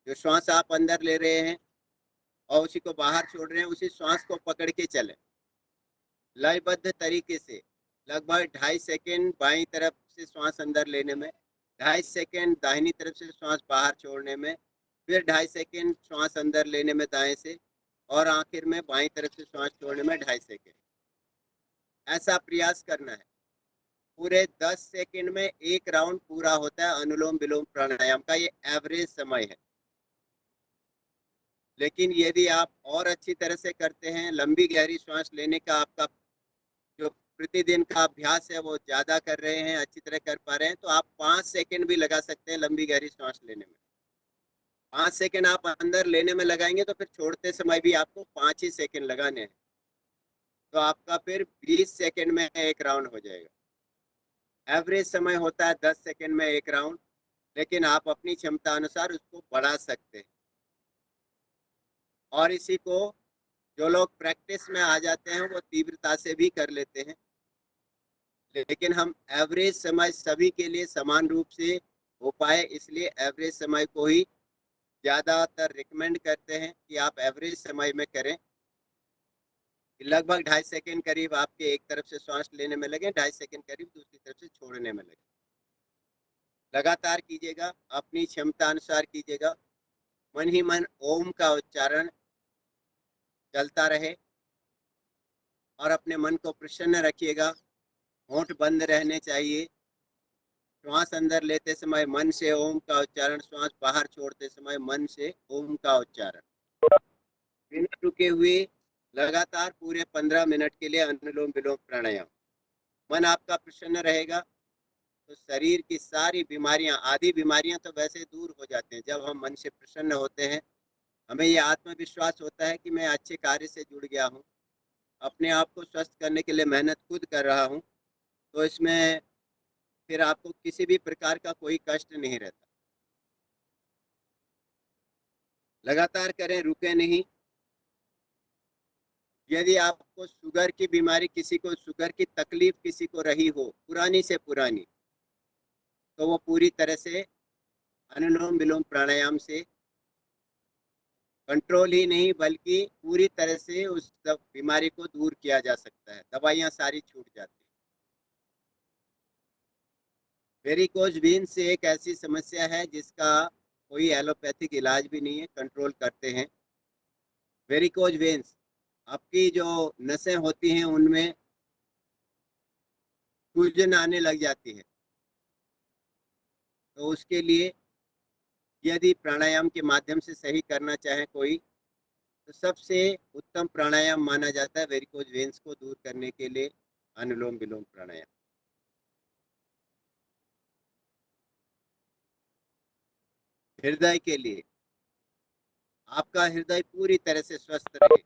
जो श्वास आप अंदर ले रहे हैं और उसी को बाहर छोड़ रहे हैं, उसी श्वास को पकड़ के चलें लयबद्ध तरीके से। लगभग 2.5 सेकेंड बाईं तरफ से श्वास अंदर लेने में, 2.5 सेकेंड दाहिनी तरफ से श्वास बाहर छोड़ने में, फिर 2.5 सेकेंड श्वास अंदर लेने में दाएं से, और आखिर में बाईं तरफ से श्वास छोड़ने में 2.5 सेकेंड। ऐसा प्रयास करना है। पूरे 10 सेकेंड में एक राउंड पूरा होता है अनुलोम विलोम प्राणायाम का, ये एवरेज समय है। लेकिन यदि आप और अच्छी तरह से करते हैं, लंबी गहरी श्वास लेने का आपका जो प्रतिदिन का अभ्यास है वो ज्यादा कर रहे हैं, अच्छी तरह कर पा रहे हैं, तो आप 5 सेकेंड भी लगा सकते हैं लंबी गहरी श्वास लेने में। 5 सेकेंड आप अंदर लेने में लगाएंगे तो फिर छोड़ते समय भी आपको 5 ही सेकेंड लगाने हैं, तो आपका फिर 20 सेकेंड में एक राउंड हो जाएगा। एवरेज समय होता है 10 सेकेंड में एक राउंड, लेकिन आप अपनी क्षमता अनुसार उसको बढ़ा सकते हैं। और इसी को जो लोग प्रैक्टिस में आ जाते हैं वो तीव्रता से भी कर लेते हैं, लेकिन हम एवरेज समय सभी के लिए समान रूप से हो पाए, इसलिए एवरेज समय को ही ज़्यादातर रिकमेंड करते हैं कि आप एवरेज समय में करें। लगभग 2.5 सेकेंड करीब आपके एक तरफ से श्वास लेने में लगे, 2.5 सेकेंड करीब दूसरी तरफ से छोड़ने में लगे। लगातार कीजिएगा, अपनी क्षमता अनुसार कीजिएगा। मन ही मन ओम का उच्चारण चलता रहे और अपने मन को प्रसन्न रखिएगा। होंठ बंद रहने चाहिए। श्वास अंदर लेते समय मन से ओम का उच्चारण, श्वास बाहर छोड़ते समय मन से ओम का उच्चारण। बिना रुके हुए लगातार पूरे 15 मिनट के लिए अनुलोम विलोम प्राणायाम। मन आपका प्रसन्न रहेगा तो शरीर की सारी बीमारियां, आधी बीमारियां तो वैसे दूर हो जाते हैं जब हम मन से प्रसन्न होते हैं। हमें ये आत्मविश्वास होता है कि मैं अच्छे कार्य से जुड़ गया हूँ, अपने आप को स्वस्थ करने के लिए मेहनत खुद कर रहा हूँ, तो इसमें फिर आपको किसी भी प्रकार का कोई कष्ट नहीं रहता। लगातार करें, रुके नहीं। यदि आपको शुगर की बीमारी, किसी को शुगर की तकलीफ किसी को रही हो पुरानी से पुरानी, तो वो पूरी तरह से अनुलोम विलोम प्राणायाम से कंट्रोल ही नहीं बल्कि पूरी तरह से उस बीमारी को दूर किया जा सकता है। दवाइयाँ सारी छूट जाती हैं। वेरिकोज वेन्स से एक ऐसी समस्या है जिसका कोई एलोपैथिक इलाज भी नहीं है, कंट्रोल करते हैं। वेरिकोज वेन्स, आपकी जो नसें होती हैं उनमें सूजन आने लग जाती है, तो उसके लिए यदि प्राणायाम के माध्यम से सही करना चाहे कोई, तो सबसे उत्तम प्राणायाम माना जाता है वेरिकोज वेन्स को दूर करने के लिए अनुलोम विलोम प्राणायाम। हृदय के लिए, आपका हृदय पूरी तरह से स्वस्थ रहे।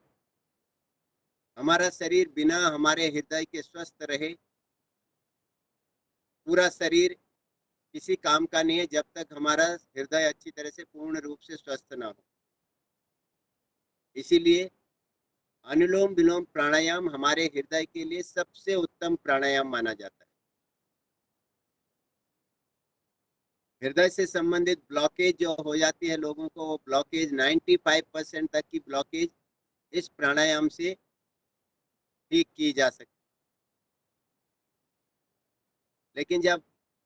हमारा शरीर बिना हमारे हृदय के स्वस्थ रहे, पूरा शरीर किसी काम का नहीं है जब तक हमारा हृदय अच्छी तरह से पूर्ण रूप से स्वस्थ ना हो। इसीलिए अनुलोम विलोम प्राणायाम हमारे हृदय के लिए सबसे उत्तम प्राणायाम माना जाता है। हृदय से संबंधित ब्लॉकेज जो हो जाती है लोगों को, वो ब्लॉकेज 95% तक की ब्लॉकेज इस प्राणायाम से ठीक की जा सकती है। लेकिन जब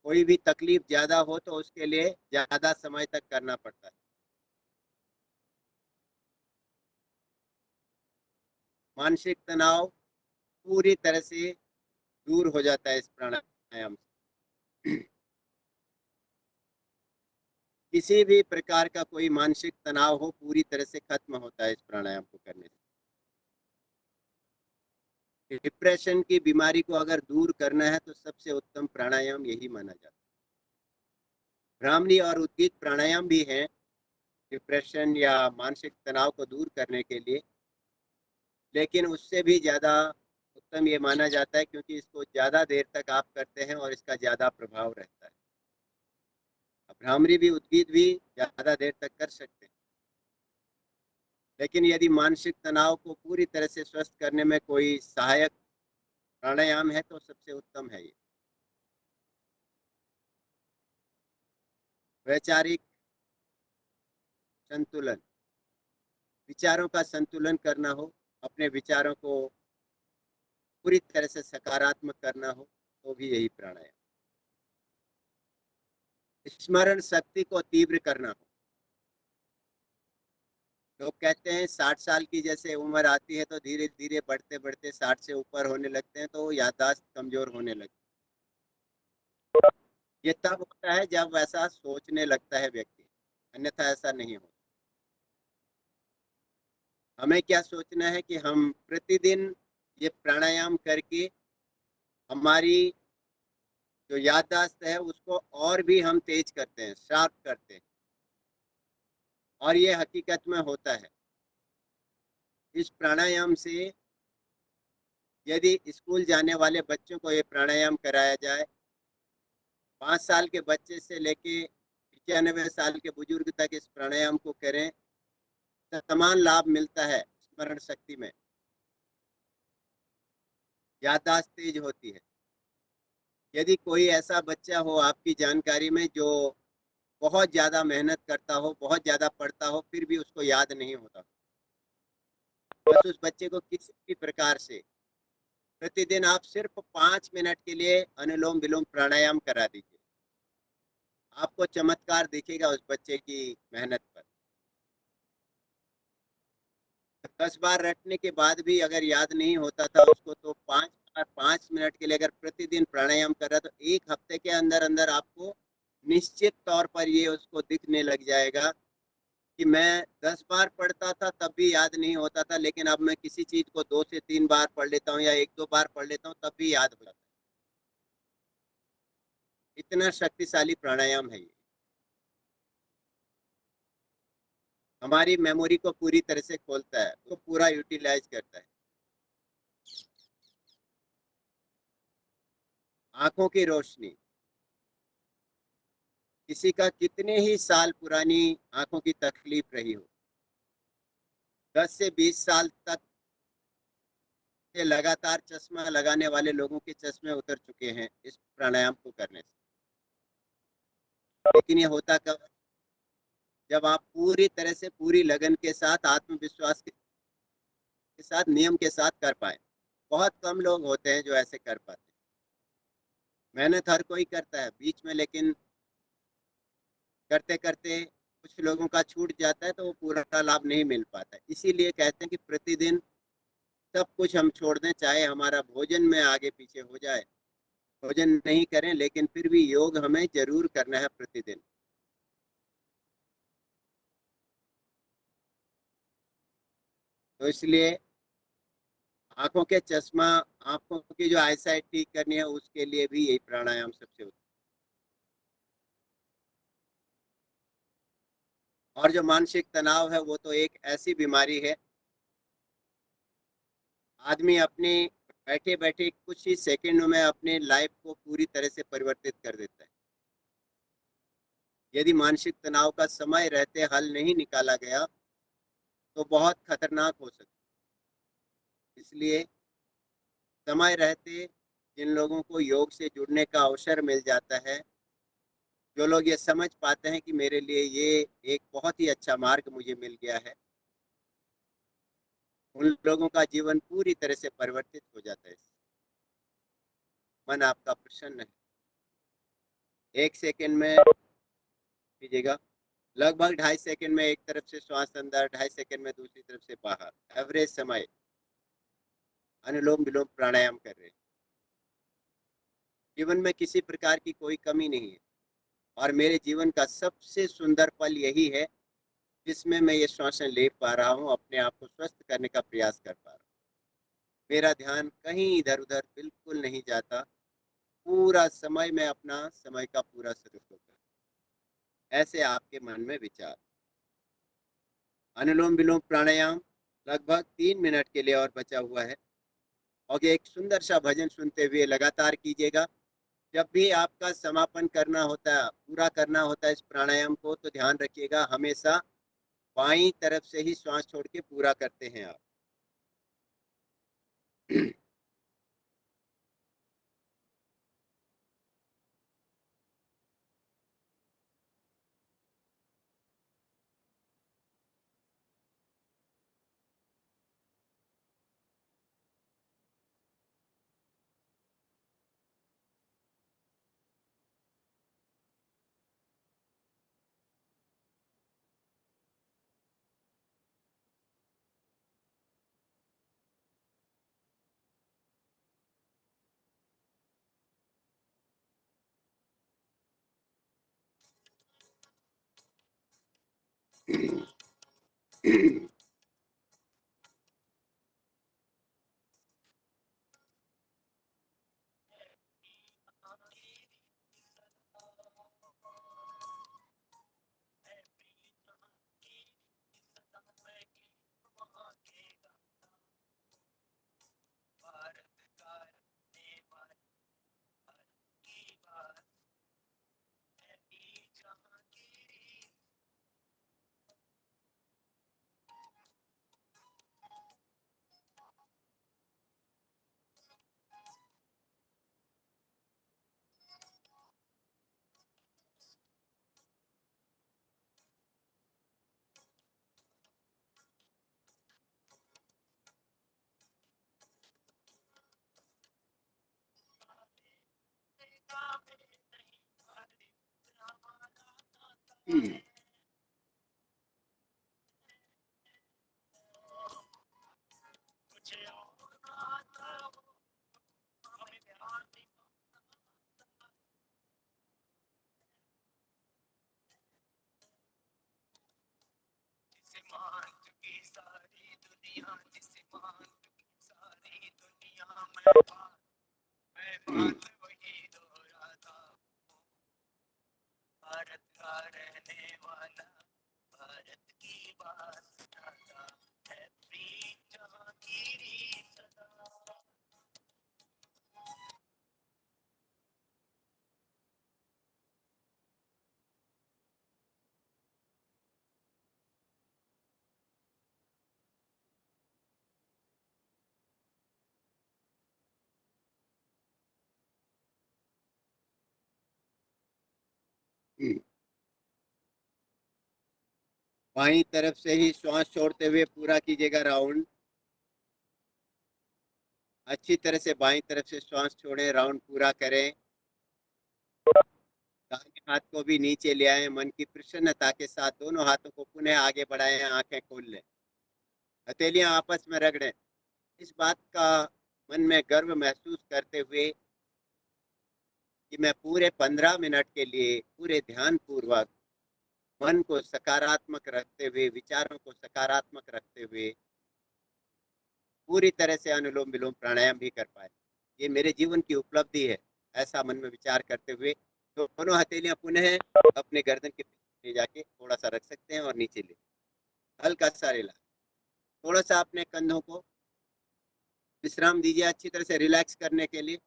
कोई भी तकलीफ ज्यादा हो तो उसके लिए ज्यादा समय तक करना पड़ता है। मानसिक तनाव पूरी तरह से दूर हो जाता है इस प्राणायाम से। किसी भी प्रकार का कोई मानसिक तनाव हो पूरी तरह से खत्म होता है इस प्राणायाम को करने से। डिप्रेशन की बीमारी को अगर दूर करना है तो सबसे उत्तम प्राणायाम यही माना जाता है। ब्राह्मणी और उद्गीत प्राणायाम भी हैं डिप्रेशन या मानसिक तनाव को दूर करने के लिए, लेकिन उससे भी ज़्यादा उत्तम ये माना जाता है क्योंकि इसको ज़्यादा देर तक आप करते हैं और इसका ज़्यादा प्रभाव रहता है। भ्रामरी भी, उद्गीत भी ज़्यादा देर तक कर सकते हैं, लेकिन यदि मानसिक तनाव को पूरी तरह से स्वस्थ करने में कोई सहायक प्राणायाम है तो सबसे उत्तम है ये। वैचारिक संतुलन, विचारों का संतुलन करना हो, अपने विचारों को पूरी तरह से सकारात्मक करना हो, तो भी यही प्राणायाम। स्मरण शक्ति को तीव्र करना हो, लोग कहते हैं 60 साल की जैसे उम्र आती है तो धीरे धीरे बढ़ते बढ़ते 60 से ऊपर होने लगते हैं, तो याददाश्त कमजोर होने लगती है। ये तब होता है जब वैसा सोचने लगता है व्यक्ति, अन्यथा ऐसा नहीं होता। हमें क्या सोचना है कि हम प्रतिदिन ये प्राणायाम करके हमारी जो याददाश्त है उसको और भी हम तेज करते हैं, शार्प करते हैं। और ये हकीकत में होता है। इस प्राणायाम से यदि स्कूल जाने वाले बच्चों को ये प्राणायाम कराया जाए, 5 साल के बच्चे से लेके 95 साल के बुजुर्ग तक इस प्राणायाम को करें तो समान लाभ मिलता है। स्मरण शक्ति में याददाश्त तेज होती है। यदि कोई ऐसा बच्चा हो आपकी जानकारी में जो बहुत ज्यादा मेहनत करता हो, बहुत ज्यादा पढ़ता हो, फिर भी उसको याद नहीं होता, बस उस बच्चे को किसी भी प्रकार से प्रतिदिन आप सिर्फ 5 मिनट के लिए अनुलोम विलोम प्राणायाम करा दीजिए, आपको चमत्कार दिखेगा उस बच्चे की मेहनत पर। 10 बार रटने के बाद भी अगर याद नहीं होता था उसको, तो 5 बार 5 मिनट के लिए अगर प्रतिदिन प्राणायाम कर रहा, तो 1 हफ्ते के अंदर अंदर आपको निश्चित तौर पर ये उसको दिखने लग जाएगा कि मैं 10 बार पढ़ता था तब भी याद नहीं होता था, लेकिन अब मैं किसी चीज को 2 से 3 बार पढ़ लेता हूँ या 1-2 बार पढ़ लेता हूँ तब भी याद हो जाता है। इतना शक्तिशाली प्राणायाम है ये, हमारी मेमोरी को पूरी तरह से खोलता है, तो पूरा यूटिलाइज करता है। आंखों की रोशनी, किसी का कितने ही साल पुरानी आंखों की तकलीफ रही हो, 10 से 20 साल तक के लगातार चश्मा लगाने वाले लोगों के चश्मे उतर चुके हैं इस प्राणायाम को करने से। लेकिन ये होता कब? जब आप पूरी तरह से पूरी लगन के साथ, आत्मविश्वास के साथ, नियम के साथ कर पाए। बहुत कम लोग होते हैं जो ऐसे कर पाते हैं। मेहनत हर कोई करता है बीच में, लेकिन करते करते कुछ लोगों का छूट जाता है तो वो पूरा लाभ नहीं मिल पाता है। इसीलिए कहते हैं कि प्रतिदिन सब कुछ हम छोड़ दें, चाहे हमारा भोजन में आगे पीछे हो जाए, भोजन नहीं करें, लेकिन फिर भी योग हमें जरूर करना है प्रतिदिन। तो इसलिए आंखों के चश्मा, आंखों की जो आईसाइट ठीक करनी है, उसके लिए भी यही प्राणायाम सबसे उत्तम। और जो मानसिक तनाव है वो तो एक ऐसी बीमारी है, आदमी अपने बैठे बैठे कुछ ही सेकंडों में अपने लाइफ को पूरी तरह से परिवर्तित कर देता है। यदि मानसिक तनाव का समय रहते हल नहीं निकाला गया तो बहुत खतरनाक हो सकता है। इसलिए समय रहते जिन लोगों को योग से जुड़ने का अवसर मिल जाता है, जो लोग ये समझ पाते हैं कि मेरे लिए ये एक बहुत ही अच्छा मार्ग मुझे मिल गया है, उन लोगों का जीवन पूरी तरह से परिवर्तित हो जाता है। मन आपका प्रसन्न है। 1 सेकंड में कीजिएगा, लगभग 2.5 सेकंड में एक तरफ से श्वास अंदर, 2.5 सेकंड में दूसरी तरफ से बाहर, एवरेज समय अनुलोम विलोम प्राणायाम कर रहे हैं। जीवन में किसी प्रकार की कोई कमी नहीं है, और मेरे जीवन का सबसे सुंदर पल यही है जिसमें मैं ये श्वासें ले पा रहा हूँ, अपने आप को स्वस्थ करने का प्रयास कर पा रहा हूँ। मेरा ध्यान कहीं इधर उधर बिल्कुल नहीं जाता, पूरा समय मैं अपना समय का पूरा सदुपयोग करता हूँ। ऐसे आपके मन में विचार। अनुलोम विलोम प्राणायाम लगभग 3 मिनट के लिए और बचा हुआ है, और एक सुंदर सा भजन सुनते हुए लगातार कीजिएगा। जब भी आपका समापन करना होता है, पूरा करना होता है इस प्राणायाम को, तो ध्यान रखिएगा हमेशा बाईं तरफ से ही श्वास छोड़ के पूरा करते हैं आप। बाईं तरफ से ही श्वास छोड़ते हुए पूरा कीजिएगा राउंड। अच्छी तरह से बाईं तरफ से श्वास छोड़ें, राउंड पूरा करें। दाहिने हाथ को भी नीचे ले आए, मन की प्रसन्नता के साथ दोनों हाथों को पुनः आगे बढ़ाएं, आंखें खोल लें, हथेलियां आपस में रगड़ें। इस बात का मन में गर्व महसूस करते हुए कि मैं पूरे 15 मिनट के लिए पूरे ध्यान पूर्वक मन को सकारात्मक रखते हुए, विचारों को सकारात्मक रखते हुए पूरी तरह से अनुलोम विलोम प्राणायाम भी कर पाए। ये मेरे जीवन की उपलब्धि है, ऐसा मन में विचार करते हुए तो दोनों हथेलियां पुनः अपने गर्दन के पीछे ले जाके थोड़ा सा रख सकते हैं और नीचे ले हल्का सा रिलैक्स। थोड़ा सा अपने कंधों को विश्राम दीजिए अच्छी तरह से रिलैक्स करने के लिए।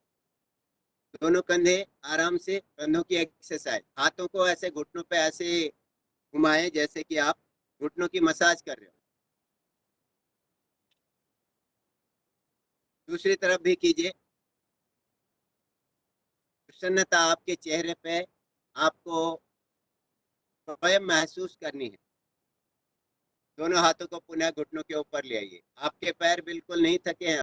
दोनों कंधे आराम से, कंधों की एक्सरसाइज। हाथों को ऐसे घुटनों पे ऐसे घुमाएं जैसे कि आप घुटनों की मसाज कर रहे हो। दूसरी तरफ भी कीजिए। प्रसन्नता आपके चेहरे पे आपको स्वयं महसूस करनी है। दोनों हाथों को पुनः घुटनों के ऊपर ले आइए। आपके पैर बिल्कुल नहीं थके हैं।